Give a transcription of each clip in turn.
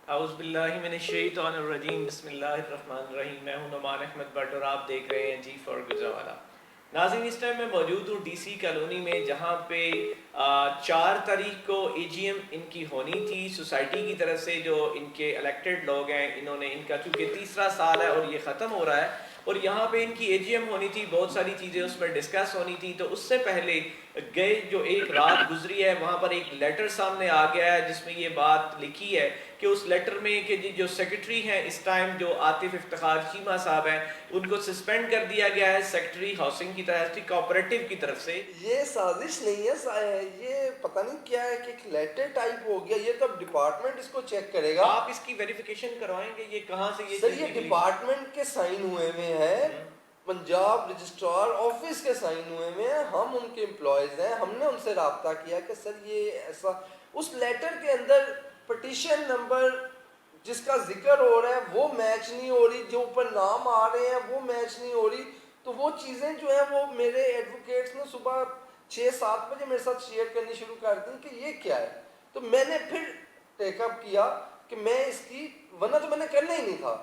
اعوذ باللہ من الشیطان الرجیم، بسم اللہ الرحمن الرحیم۔ میں ہوں نعمان احمد بٹ اور آپ دیکھ رہے ہیں جی فار گجرانوالہ۔ ناظرین، اس ٹائم میں موجود ہوں ڈی سی کالونی میں، جہاں پہ 4 تاریخ کو اے جی ایم ان کی ہونی تھی سوسائٹی کی طرف سے۔ جو ان کے الیکٹڈ لوگ ہیں، انہوں نے، ان کا چونکہ تیسرا سال ہے اور یہ ختم ہو رہا ہے، اور یہاں پہ ان کی اے جی ایم ہونی تھی، بہت ساری چیزیں اس میں ڈسکس ہونی تھی۔ تو اس سے پہلے گئے جو ایک رات گزری ہے، وہاں پر ایک لیٹر سامنے آ گیا ہے جس میں یہ بات لکھی ہے کہ اس لیٹر میں کہ جو سیکرٹری ہیں اس ٹائم، جو عاطف افتخار چیمہ صاحب ہیں، ان کو سسپینڈ کر دیا گیا ہے سیکرٹری ہاؤسنگ کی طرف سے، کوآپریٹو کی طرف سے۔ یہ سازش نہیں ہے، یہ پتہ نہیں کیا ہے کہ ایک لیٹر ٹائپ ہو گیا۔ یہ تو اب ڈپارٹمنٹ اس کو چیک کرے گا۔ آپ اس کی ویریفیکیشن کروائیں گے یہ کہاں سے یہ سر چیز یہ نکلی؟ ڈپارٹمنٹ کے سائن ہوئے ہوئے ہیں، پنجاب رجسٹرار آفس کے سائن ہوئے ہوئے ہیں، ہم ان کے امپلائیز ہیں۔ ہم نے ان سے رابطہ کیا کہ سر یہ ایسا، اس لیٹر کے اندر پٹیشن نمبر جس کا ذکر ہو رہا ہے وہ میچ نہیں ہو رہی، جو اوپر نام آ رہے ہیں وہ میچ نہیں ہو رہی۔ تو وہ چیزیں جو ہیں وہ میرے ایڈوکیٹس نے صبح 6-7 بجے میرے ساتھ شیئر کرنی شروع کر دیں کہ یہ کیا ہے۔ تو میں نے پھر ٹیک اپ کیا کہ میں اس کی، ورنہ تو میں نے کرنا ہی نہیں تھا۔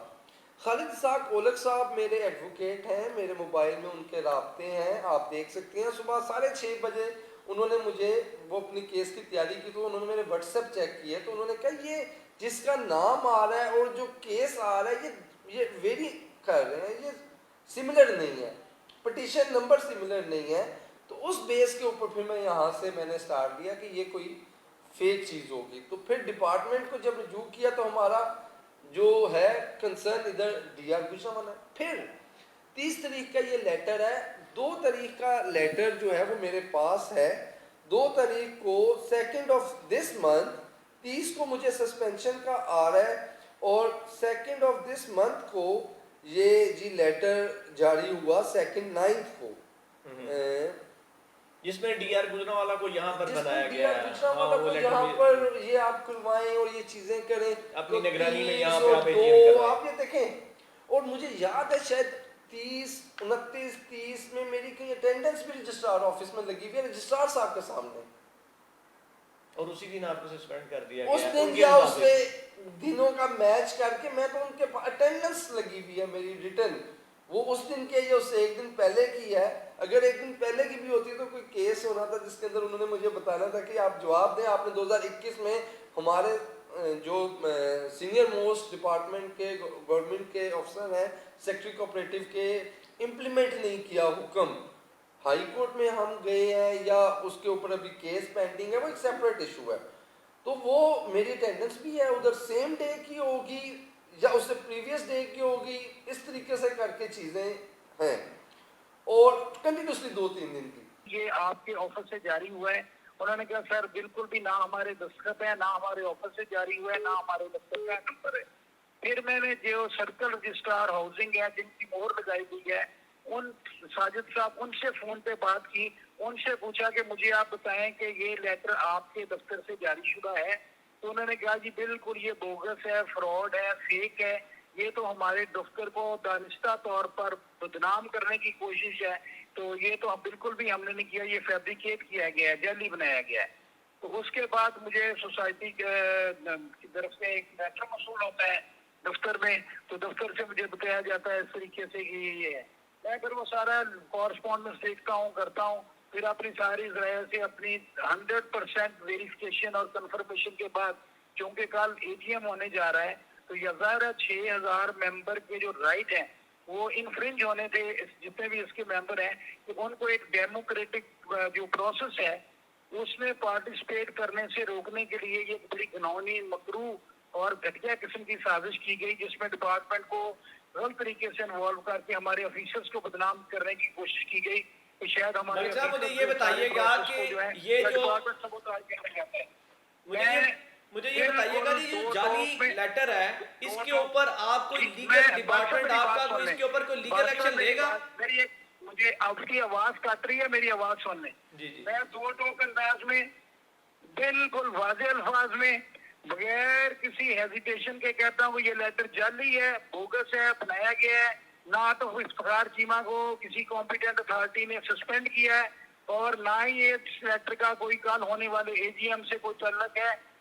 خالد اسحاق اولک صاحب میرے ایڈوکیٹ ہیں، میرے موبائل میں ان کے رابطے ہیں، آپ دیکھ سکتے ہیں۔ صبح 6:30 بجے انہوں نے مجھے، وہ اپنی کیس کی تیاری کی تو انہوں نے میرے واٹس ایپ چیک کیے، تو انہوں نے کہا یہ جس کا نام آ رہا ہے اور جو کیس آ رہا ہے یہ ویری کر رہے ہیں، یہ سملر نہیں ہے، پٹیشن نمبر سملر نہیں ہے۔ تو اس بیس کے اوپر پھر میں یہاں سے میں نے سٹارٹ دیا کہ یہ کوئی فیک چیز ہوگی۔ تو پھر ڈپارٹمنٹ کو جب رجوع کیا تو ہمارا جو ہے کنسرن ادھر ڈی آر گجرانوالہ ہے۔ پھر 30 تاریخ کا یہ لیٹر ہے، 2 تاریخ کا لیٹر جو ہے وہ میرے پاس ہے۔ 2 تاریخ کو 2 آف دس منتھ، 30 کو مجھے سسپینشن کا آ رہا ہے، اور 2 آف دس منتھ کو یہ جی لیٹر جاری ہوا 9 کو، جس میں ڈی آر گجرانوالہ کو یہاں پر جس میں بنایا ڈی گیا آر ہے۔ ہاں، گجرانوالہ وہ کو لیٹر یہاں بھی پر یہ آپ کھلوائیں اور یہ چیزیں کریں، اپنی تو نگرانی میں 30 یہاں پہ اور آپ اے جی ایم 2 کروائیں۔ آپ یہ دیکھیں۔ اور مجھے یاد ہے شاید 30 میں میری کہیں اٹینڈنس بھی رجسٹرار آفس میں لگی ہوئی ہے، رجسٹرار صاحب کے سامنے، اور اسی دن آپ کو سسپینڈ کر دیا اس گیا ہے دن ان کے یا اس سے مطابق۔ دنوں کا میچ کر کے میں تو ان کے اٹینڈنس لگی ہوئی ہے میری ریٹن، وہ اس دن کے یا اس سے ایک دن پہلے کی ہے۔ اگر ایک دن پہلے کی بھی ہوتی تو کوئی کیس ہونا تھا جس کے اندر انہوں نے مجھے بتانا تھا کہ آپ جواب دیں، آپ نے 2021 میں ہمارے جو سینئر موسٹ ڈپارٹمنٹ کے گورنمنٹ کے افسر ہیں سیکٹری کوآپریٹو کے، امپلیمنٹ نہیں کیا حکم۔ ہائی کورٹ میں ہم گئے ہیں یا اس کے اوپر ابھی کیس پینڈنگ ہے، وہ ایک سیپریٹ ایشو ہے۔ تو وہ میری اٹینڈنس بھی ہے ادھر، سیم ڈے کی ہوگی یا اس سے پریویس ڈے کی ہوگی، اس طریقے سے کر کے چیزیں ہیں، اور کنٹینیوسلی 2-3 دن کی۔ یہ آپ کے آفس سے جاری ہوا ہے؟ انہوں نے کہا سر بالکل بھی نہ ہمارے دستخط ہے، نہ ہمارے آفس سے جاری ہوا ہے، نہ ہمارے دفتر کا نمبر ہے۔ پھر میں نے جو سرکل رجسٹرار ہاؤسنگ ہے جن کی مہر لگائی ہوئی ہے، ان ساجد صاحب، ان سے فون پہ بات کی، ان سے پوچھا کہ مجھے آپ بتائیں کہ یہ لیٹر آپ کے دفتر سے جاری شدہ ہے؟ تو انہوں نے کہا جی بالکل یہ بوگس ہے، فراڈ ہے، فیک ہے، یہ تو ہمارے دفتر کو دانستہ طور پر بدنام کرنے کی کوشش ہے، تو یہ تو بالکل بھی ہم نے نہیں کیا، یہ فیبریکیٹ کیا گیا ہے، جعلی بنایا گیا ہے۔ تو اس کے بعد مجھے سوسائٹی کی طرف سے ایک میٹر موصول ہوتا ہے دفتر میں، تو دفتر سے مجھے بتایا جاتا ہے اس طریقے سے کہ یہ ہے۔ میں پھر وہ سارا کورسپونڈنس دیکھتا ہوں، کرتا ہوں، پھر اپنی ساری ذرائع سے اپنی 100% ویریفیکیشن اور کنفرمیشن کے بعد، چونکہ کل اے جی ایم ہونے جا رہا ہے، تو یہ ظاہر ہے 6000 ممبر کے جو رائٹ ہیں وہ انفرنج ہونے تھے، جتنے بھی اس کے ممبر ہیں، کہ ان کو ایک ڈیموکریٹک جو پروسیس ہے اس میں پارٹیسپیٹ کرنے سے روکنے کے لیے یہ بڑی گھناؤنی، مکروہ اور گھٹیا قسم کی سازش کی گئی، جس میں ڈپارٹمنٹ کو غلط طریقے سے انوالو کر کے ہمارے آفیسرز کو بدنام کرنے کی کوشش کی گئی کہ شاید ہمارے ملک صاحب، مجھے آفیسرز یہ کے سارے بتائیے گا پروسیس کو کہ جو ہے یہ جو ڈپارٹمنٹ سبوتاژ کیا جاتا ہے۔ مجھے یہ بتائیے گا کہ جو جعلی لیٹر ہے اس کے اوپر آپ کوئی میں لیگل بات سے ڈپارٹمنٹ میری آپ بات کا سن کوئی اس لیں، کے اوپر کوئی لیگل بات سے ایکشن میری لے گا؟ بات، مجھے آپ کی آواز کٹ رہی ہے، میری آواز سن لیں۔ جی جی میں 2 ٹوک انداز میں بالکل واضح الفاظ میں بغیر کسی ہیزیٹیشن کے کہتا ہوں کہ یہ لیٹر جعلی ہے، بوگس ہے، بنایا گیا ہے۔ نہ تو افتخار چیمہ کو کسی کمپیٹنٹ اتھارٹی نے سسپینڈ کیا ہے، اور نہ ہی اس لیٹر کا کوئی کل ہونے والے اے جی ایم سے کوئی تعلق ہے۔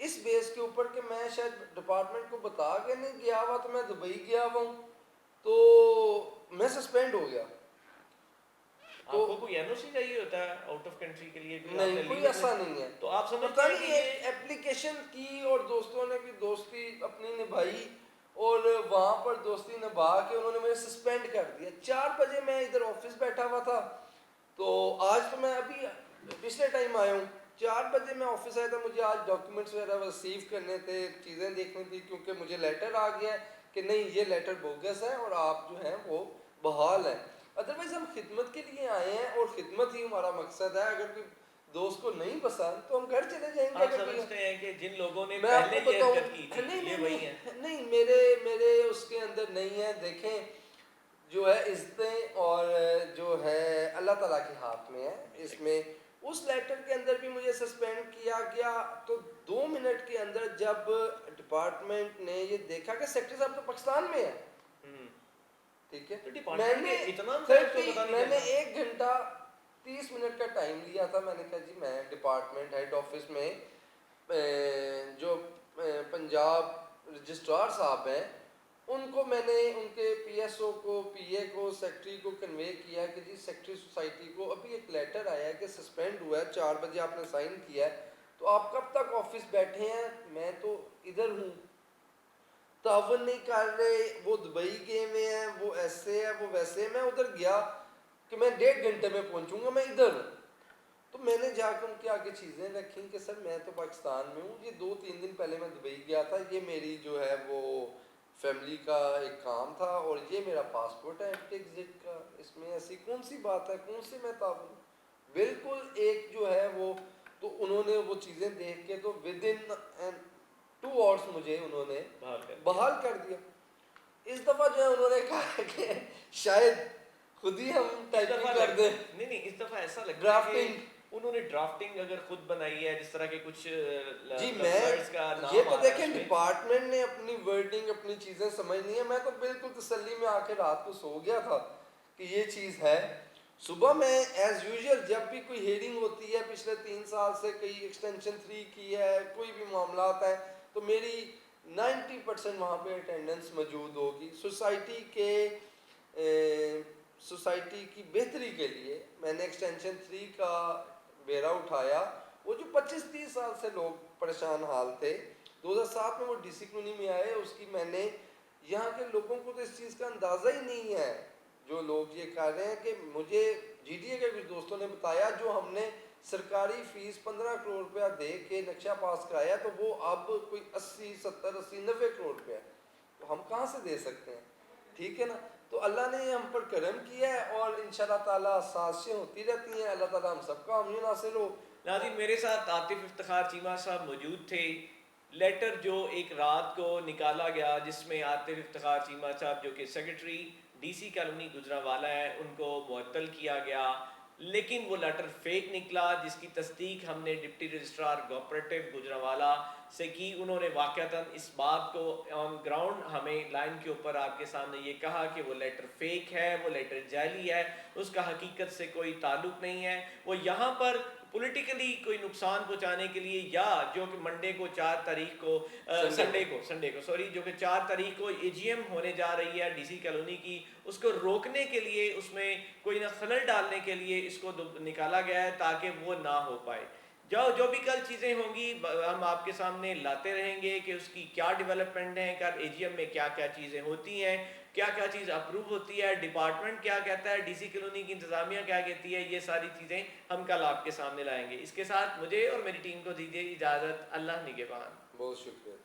اس بیس کے اوپر کہ میں شاید ڈپارٹمنٹ کو بتا کے نہیں گیا ہوا تو میں دبئی گیا ہوا ہوں تو میں سسپینڈ ہو گیا. آپ کو کوئی این او سی چاہیے ہوتا ہے آؤٹ آف کنٹری کے لیے؟ نہیں, کوئی ایسا نہیں ہے. تو آپ سمجھتے پتہ ہیں نہیں کہ ایک اپلیکیشن کی اور دوستوں نے بھی دوستی اپنی نبھائی اور وہاں پر دوستی نبھا کے انہوں نے مجھے سسپینڈ کر دیا. 4 بجے میں ادھر آفس بیٹھا ہوا تھا تو آج تو میں ابھی پچھلے ٹائم آیا ہوں. 4 بجے میں آفس آیا تھا, مجھے آج ڈاکیومنٹس وغیرہ ریسیو کرنے تھے, چیزیں دیکھنی تھی کیونکہ مجھے لیٹر آ گیا ہے کہ نہیں یہ لیٹر بوگس ہے اور آپ جو ہیں وہ بحال ہیں. ادروائز ہم خدمت کے لیے آئے ہیں اور خدمت ہی ہمارا مقصد ہے. اگر کوئی دوست کو نہیں پسند تو ہم گھر چلے جائیں گے. آپ سمجھتے ہیں کہ جن لوگوں نے میں آپ پہلے کو یہ بتاؤں, حرکت کی تھی یہ وہی ہیں؟ نہیں, میرے اس کے اندر نہیں ہے. دیکھیں جو ہے عزتیں اور جو ہے اللہ تعالیٰ کے ہاتھ میں ہے. اس میں اس لیٹر کے اندر بھی مجھے سسپینڈ کیا گیا تو 2 منٹ کے اندر جب ڈپارٹمنٹ نے یہ دیکھا کہ سیکٹری صاحب تو پاکستان میں ہے, ٹھیک ہے, تو میں ڈپارٹمنٹ نے کے اتنا سے آپ کو پتہ نہیں میں نے چلتا؟ 1 گھنٹہ 30 منٹ کا ٹائم لیا تھا. میں نے کہا جی میں ڈپارٹمنٹ ہیڈ آفس میں جو پنجاب رجسٹرار صاحب ہیں ان کو میں نے ان کے پی ایس او کو, پی اے کو, سیکٹری کو کنوے کیا کہ جی سیکٹری سوسائٹی کو ابھی ایک لیٹر آیا ہے کہ سسپینڈ ہوا ہے, 4 بجے آپ نے سائن کیا ہے تو آپ کب تک آفس بیٹھے ہیں؟ میں تو ادھر ہوں, تعاون نہیں کر رہے, وہ دبئی گئے ہوئے ہیں, وہ ایسے ہے وہ ویسے ہے. میں ادھر گیا کہ میں 1.5 گھنٹے میں پہنچوں گا, میں ادھر ہوں. تو میں نے جا کے ان کے آگے چیزیں رکھیں کہ سر میں تو پاکستان میں ہوں, یہ 2-3 دن پہلے میں دبئی گیا تھا, یہ میری جو ہے وہ فیملی کا ایک کام تھا اور یہ میرا پاسپورٹ ہے ایگزٹ کا, اس میں ایسی کون سی بات ہے, کون سی میں تعاون. بالکل ایک جو ہے وہ تو انہوں نے وہ چیزیں دیکھ کے تو ود ان 2 آورس مجھے انہوں نے بحال کر دیا. اس دفعہ جو ہے انہوں نے کہا کہ شاید خود ہی ہم ٹائپنگ کر دیں. نہیں, اس دفعہ ایسا لگتا ہے ڈرافٹنگ, کہ انہوں نے ڈرافٹنگ اگر خود بنائی ہے جس طرح کے کچھ جی میں ورڈز کا نام یہ تو آ رہا ہے دیکھیں اس میں. ڈپارٹمنٹ نے اپنی ورڈنگ اپنی چیزیں سمجھنی ہے. میں تو بالکل تسلی میں آ کے رات کو سو گیا تھا کہ یہ چیز ہے. صبح میں ایز یوزول جب بھی کوئی ہیئرنگ ہوتی ہے, پچھلے 3 سال سے کوئی ایکسٹینشن 3 کی ہے, کوئی بھی معاملات ہے تو میری 90% وہاں پہ اٹینڈنس موجود ہوگی. سوسائٹی کی بہتری کے لیے میں نے ایکسٹینشن 3 کا بیڑا اٹھایا. وہ جو 25-30 سال سے لوگ پریشان حال تھے, 2007 میں وہ ڈی سی کلونی میں آئے, اس کی میں نے یہاں کے لوگوں کو تو اس چیز کا اندازہ ہی نہیں ہے. جو لوگ یہ کہہ رہے ہیں کہ مجھے جی ڈی اے کے کچھ دوستوں نے بتایا جو ہم نے سرکاری فیس 15 کروڑ روپیہ دے کے نقشہ پاس کرایا تو وہ اب کوئی 80-70-80-90 کروڑ روپیہ ہے, تو ہم کہاں سے دے سکتے ہیں, ٹھیک ہے نا. تو اللہ نے ہم پر کرم کیا ہے اور انشاءاللہ تعالیٰ سازشیں ہوتی رہتی ہیں. اللہ تعالیٰ ہم سب کا امین حاصل ہو. ناظرین میرے ساتھ عاطف افتخار چیمہ صاحب موجود تھے. لیٹر جو ایک رات کو نکالا گیا جس میں عاطف افتخار چیمہ صاحب جو کہ secretary D C colony Gujranwala ہے ان کو معطل کیا گیا, لیکن وہ لیٹر فیک نکلا جس کی تصدیق ہم نے ڈپٹی رجسٹرار کوآپریٹو گجرانوالہ سے کی. انہوں نے واقعتاً اس بات کو آن گراؤنڈ ہمیں لائن کے اوپر آپ کے سامنے یہ کہا کہ وہ لیٹر فیک ہے, وہ لیٹر جعلی ہے, اس کا حقیقت سے کوئی تعلق نہیں ہے. وہ یہاں پر پولیٹیکلی کوئی نقصان پہنچانے کے لیے یا جو کہ منڈے کو 4 تاریخ کو سنڈے کو جو کہ 4 تاریخ کو اے جی ایم ہونے جا رہی ہے ڈی سی کالونی کی, اس کو روکنے کے لیے, اس میں کوئی نہ خلل ڈالنے کے لیے اس کو نکالا گیا ہے تاکہ وہ نہ ہو پائے. جو بھی کل چیزیں ہوں گی ہم آپ کے سامنے لاتے رہیں گے کہ اس کی کیا ڈیولپمنٹ ہیں, کل اے جی ایم میں کیا کیا چیزیں ہوتی ہیں, کیا کیا چیز اپروو ہوتی ہے, ڈپارٹمنٹ کیا کہتا ہے, ڈی سی کالونی کی انتظامیہ کیا کہتی ہے. یہ ساری چیزیں ہم کل آپ کے سامنے لائیں گے. اس کے ساتھ مجھے اور میری ٹیم کو دیجیے اجازت. اللہ نگہبان. بہت شکریہ.